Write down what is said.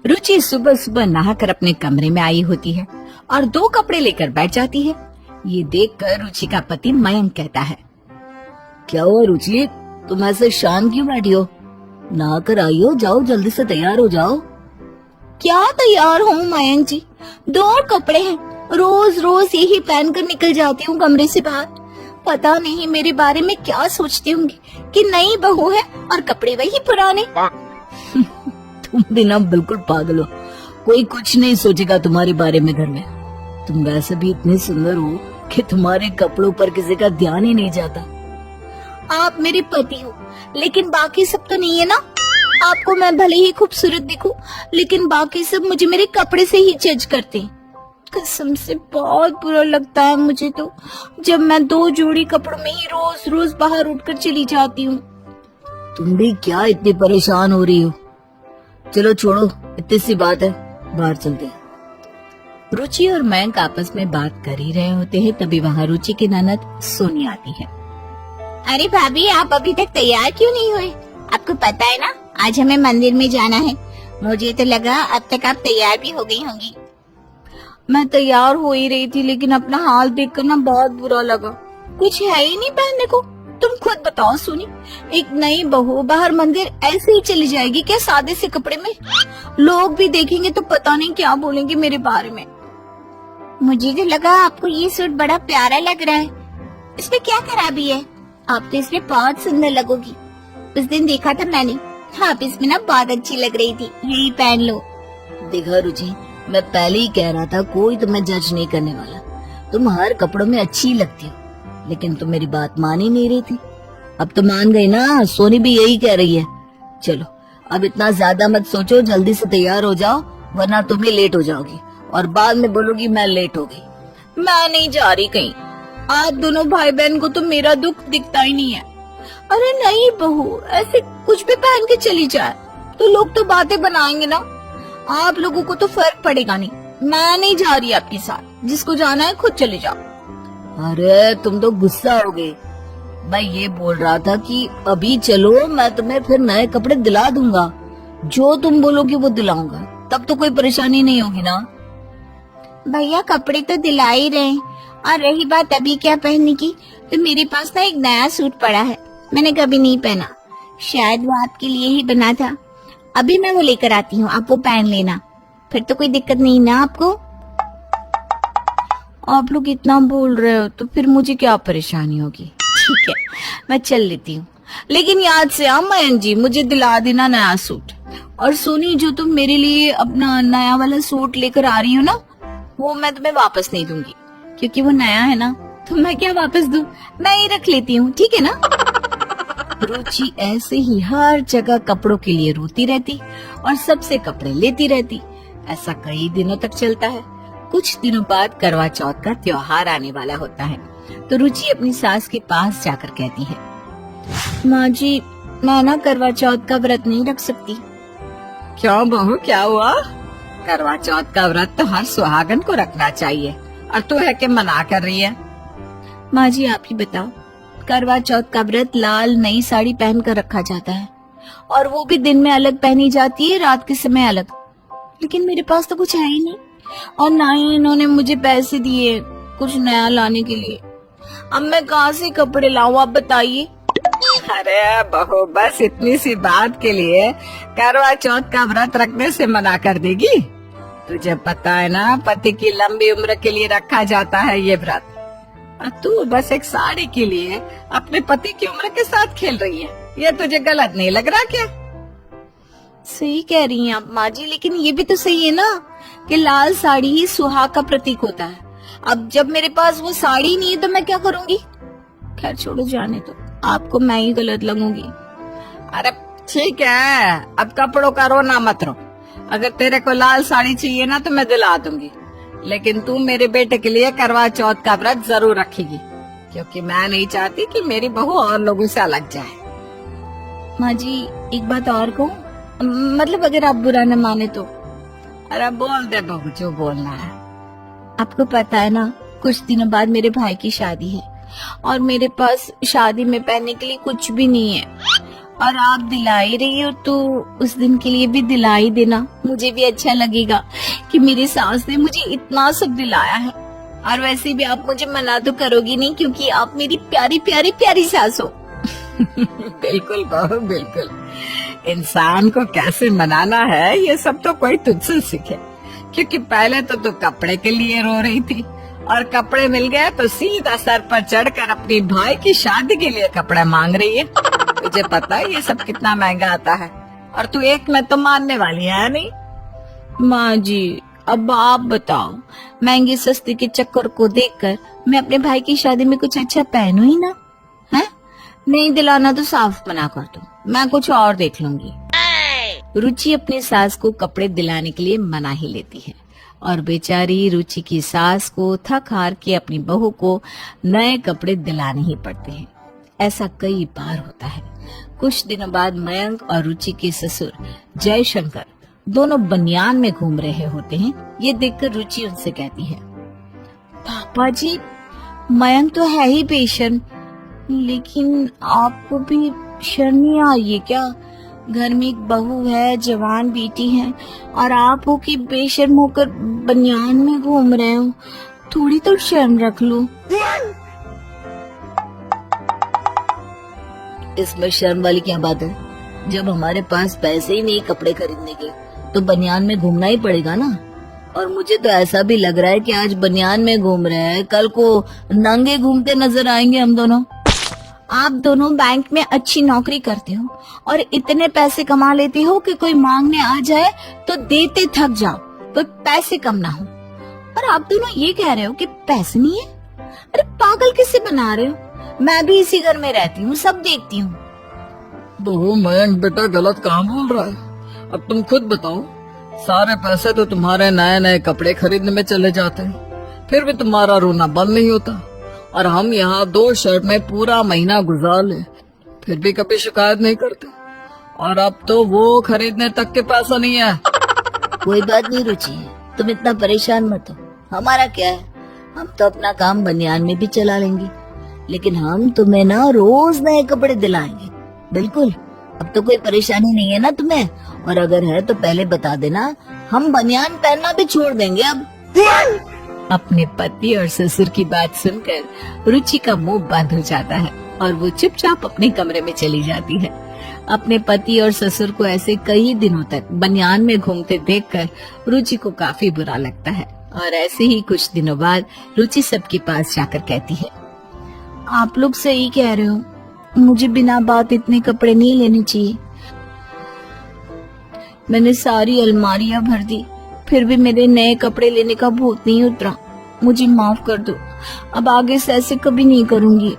रुचि सुबह सुबह नहाकर अपने कमरे में आई होती है और 2 कपड़े लेकर बैठ जाती है। ये देखकर रुचि का पति मयंक कहता है, क्या हुआ रुचि, तुम ऐसे शांत क्यों बैठी हो? नहाकर आई हो, जाओ जल्दी से तैयार हो जाओ। क्या तैयार हूँ मयंक जी, 2 कपड़े हैं, रोज रोज यही पहनकर निकल जाती हूँ कमरे से बाहर। पता नहीं मेरे बारे में क्या सोचती होंगी कि नई बहू है और कपड़े वही पुराने। तुम भी ना बिल्कुल पागल हो, कोई कुछ नहीं सोचेगा तुम्हारे बारे में घर में। तुम वैसे भी इतनी सुंदर हो कि तुम्हारे कपड़ों पर किसी का ध्यान ही नहीं जाता। आप मेरे पति हो लेकिन बाकी सब तो नहीं है ना। आपको मैं भले ही खूबसूरत दिखूं लेकिन बाकी सब मुझे मेरे कपड़े से ही जज करते हैं। कसम से बहुत बुरा लगता है मुझे तो, जब मैं 2 जोड़ी कपड़ों में ही रोज रोज बाहर उठकर चली जाती हूँ। तुम भी क्या इतनी परेशान हो रही हो? चलो छोड़ो, इतनी सी बात है, बाहर चलते हैं। रुचि और मयंक आपस में बात कर ही रहे होते हैं, तभी वहाँ रुचि की ननद सोनी आती है। अरे भाभी, आप अभी तक तैयार क्यों नहीं हुए? आपको पता है ना आज हमें मंदिर में जाना है। मुझे तो लगा अब तक आप तैयार भी हो गई होंगी। मैं तैयार हो ही रही थी लेकिन अपना हाल देखकर ना बहुत बुरा लगा। कुछ है ही नहीं पहनने को। तुम खुद बताओ सोनी, एक नई बहू बाहर मंदिर ऐसे ही चली जाएगी क्या सादे से कपड़े में? लोग भी देखेंगे तो पता नहीं क्या बोलेंगे मेरे बारे में। मुझे तो लगा आपको ये सूट बड़ा प्यारा लग रहा है, इसमें क्या खराबी है? आप तो इसमें बहुत सुंदर लगोगी। उस दिन देखा था मैंने, आप इसमें ना बहुत अच्छी लग रही थी, यही पहन लो। देखा रुचि, मैं पहले ही कह रहा था कोई तुम्हें जज नहीं करने वाला। तुम हर कपड़ों में अच्छी लगती हो, लेकिन तुम मेरी बात मान ही नहीं रही थी। अब तो मान गई ना, सोनी भी यही कह रही है। चलो अब इतना ज्यादा मत सोचो, जल्दी से तैयार हो जाओ वरना तुम ही लेट हो जाओगी और बाद में बोलोगी मैं लेट हो गई। मैं नहीं जा रही कहीं। आप दोनों भाई बहन को तो मेरा दुख दिखता ही नहीं है। अरे नहीं बहू, ऐसे कुछ भी पहन के चली जाए तो लोग तो बातें बनाएंगे ना। आप लोगों को तो फर्क पड़ेगा नहीं। मैं नहीं जा रही आपके साथ, जिसको जाना है खुद चले जाओ। अरे तुम तो गुस्सा हो गए। मैं ये बोल रहा था कि अभी चलो, मैं तुम्हें फिर नए कपड़े दिला दूंगा। जो तुम बोलोगे वो दिलाऊंगा, तब तो कोई परेशानी नहीं होगी ना। भैया कपड़े तो दिला ही रहे, और रही बात अभी क्या पहनने की, तो मेरे पास ना एक नया सूट पड़ा है, मैंने कभी नहीं पहना। शायद वो आपके लिए ही बना था। अभी मैं वो लेकर आती हूँ, आप वो पहन लेना, फिर तो कोई दिक्कत नहीं ना आपको। आप लोग इतना बोल रहे हो तो फिर मुझे क्या परेशानी होगी। ठीक है, मैं चल लेती हूँ, लेकिन याद से मयंक जी मुझे दिला देना नया सूट। और सोनी, जो तुम मेरे लिए अपना नया वाला सूट लेकर आ रही हो ना, वो मैं तुम्हें वापस नहीं दूंगी, क्योंकि वो नया है ना, तो मैं क्या वापस दूं, मैं ही रख लेती हूँ, ठीक है ना। रुचि ऐसे ही हर जगह कपड़ों के लिए रोती रहती और सबसे कपड़े लेती रहती। ऐसा कई दिनों तक चलता है। कुछ दिनों बाद करवा चौथ का त्योहार आने वाला होता है, तो रुचि अपनी सास के पास जाकर कहती है, माँ जी, मैं ना करवा चौथ का व्रत नहीं रख सकती। क्यों बहू, क्या हुआ? करवा चौथ का व्रत तो हर सुहागन को रखना चाहिए, और तू है कि मना कर रही है? माँ जी आप ही बताओ, करवा चौथ का व्रत लाल नई साड़ी पहनकर रखा जाता है, और वो भी दिन में अलग पहनी जाती है, रात के समय अलग। लेकिन मेरे पास तो कुछ है ही नहीं, और ना ही इन्होंने मुझे पैसे दिए कुछ नया लाने के लिए। अब मैं कहाँ से कपड़े लाऊं, आप बताइए। अरे बहू, बस इतनी सी बात के लिए करवा चौथ का व्रत रखने से मना कर देगी? तुझे पता है ना, पति की लंबी उम्र के लिए रखा जाता है ये व्रत, और तू बस एक साड़ी के लिए अपने पति की उम्र के साथ खेल रही है। ये तुझे गलत नहीं लग रहा क्या? सही कह रही हैं आप माँ जी, लेकिन ये भी तो सही है ना कि लाल साड़ी ही सुहाग का प्रतीक होता है। अब जब मेरे पास वो साड़ी नहीं है तो मैं क्या करूंगी? खैर छोड़ो, जाने तो, आपको मैं ही गलत लगूंगी। अरे ठीक है, अब कपड़ों का रोना मत रो। अगर तेरे को लाल साड़ी चाहिए ना तो मैं दिला दूंगी, लेकिन तू मेरे बेटे के लिए करवा चौथ का व्रत जरूर रखेगी, क्योंकि मैं नहीं चाहती कि मेरी बहू और लोगों से अलग जाए। माँ जी एक बात और कहूँ, मतलब अगर आप बुरा न माने तो। अरे बोल दे बहू, जो बोलना है। आपको पता है ना, कुछ दिनों बाद मेरे भाई की शादी है, और मेरे पास शादी में पहनने के लिए कुछ भी नहीं है, और आप दिला ही रही हो तो उस दिन के लिए भी दिला ही देना, मुझे भी अच्छा लगेगा कि मेरी सास ने मुझे इतना सब दिलाया है। और वैसे भी आप मुझे मना तो करोगी नहीं क्योंकि आप मेरी प्यारी प्यारी प्यारी सास हो। बिल्कुल बहू बिल्कुल, इंसान को कैसे मनाना है ये सब तो कोई तुझसे सीखे, क्योंकि पहले तो तू कपड़े के लिए रो रही थी और कपड़े मिल गए तो सीधा सर पर चढ़कर अपनी भाई की शादी के लिए कपड़े मांग रही है। तुझे पता है ये सब कितना महंगा आता है और तू एक में तो मानने वाली है नहीं। माँ जी अब आप बताओ, महंगी सस्ती के चक्कर को देखकर मैं अपने भाई की शादी में कुछ अच्छा पहनूं ही ना, है? नहीं दिलाना तो साफ मना कर दो, मैं कुछ और देख लूंगी। रुचि अपनी सास को कपड़े दिलाने के लिए मना ही लेती है और बेचारी रुचि की सास को थक हार के अपनी बहू को नए कपड़े दिलाने ही पड़ते हैं। ऐसा कई बार होता है। कुछ दिनों बाद मयंक और रुचि के ससुर जयशंकर दोनों बनियान में घूम रहे होते हैं। ये देखकर रुचि उनसे कहती है, पापा जी मयंक तो है ही बेशर्म, लेकिन आपको भी शर्म नहीं आई है क्या? घर में एक बहू है, जवान बेटी है और आप हो कि बेशर्म होकर बनियान में घूम रहे हो, थोड़ी तो शर्म रख लो। इसमें शर्म वाली क्या बात है? जब हमारे पास पैसे ही नहीं कपड़े खरीदने के तो बनियान में घूमना ही पड़ेगा ना। और मुझे तो ऐसा भी लग रहा है कि आज बनियान में घूम रहे हैं, कल को नंगे घूमते नजर आएंगे हम दोनों। आप दोनों बैंक में अच्छी नौकरी करते हो और इतने पैसे कमा लेते हो कि कोई मांगने आ जाए तो देते थक जाओ, तो पैसे कम ना हो। और आप दोनों ये कह रहे हो कि पैसे नहीं है? अरे पागल किससे बना रहे हो? मैं भी इसी घर में रहती हूँ, सब देखती हूँ। बहू मयंक बेटा गलत कहाँ बोल रहा है? अब तुम खुद बताओ, सारे पैसे तो तुम्हारे नए नए कपड़े खरीदने में चले जाते हैं, फिर भी तुम्हारा रोना बंद नहीं होता। और हम यहाँ 2 शर्ट में पूरा महीना गुजार ले, फिर भी कभी शिकायत नहीं करते। और अब तो वो खरीदने तक के पैसा नहीं है। कोई बात नहीं रुचि, तुम इतना परेशान मत हो, हमारा क्या है, हम तो अपना काम बनियान में भी चला लेंगे, लेकिन हम तुम्हें ना रोज नए कपड़े दिलाएंगे। बिल्कुल, अब तो कोई परेशानी नहीं है ना तुम्हें, और अगर है तो पहले बता देना, हम बनियान पहनना भी छोड़ देंगे अब। अपने पति और ससुर की बात सुनकर रुचि का मुंह बंद हो जाता है और वो चुपचाप अपने कमरे में चली जाती है। अपने पति और ससुर को ऐसे कई दिनों तक बनियान में घूमते देखकर रुचि को काफी बुरा लगता है। और ऐसे ही कुछ दिनों बाद रुचि सबके पास जाकर कहती है, आप लोग सही कह रहे हो, मुझे बिना बात इतने कपड़े नहीं लेने चाहिए। मैंने सारी अलमारियां भर दी, फिर भी मेरे नए कपड़े लेने का भूत नहीं उतरा। मुझे माफ कर दो, अब आगे से ऐसे कभी नहीं करूंगी।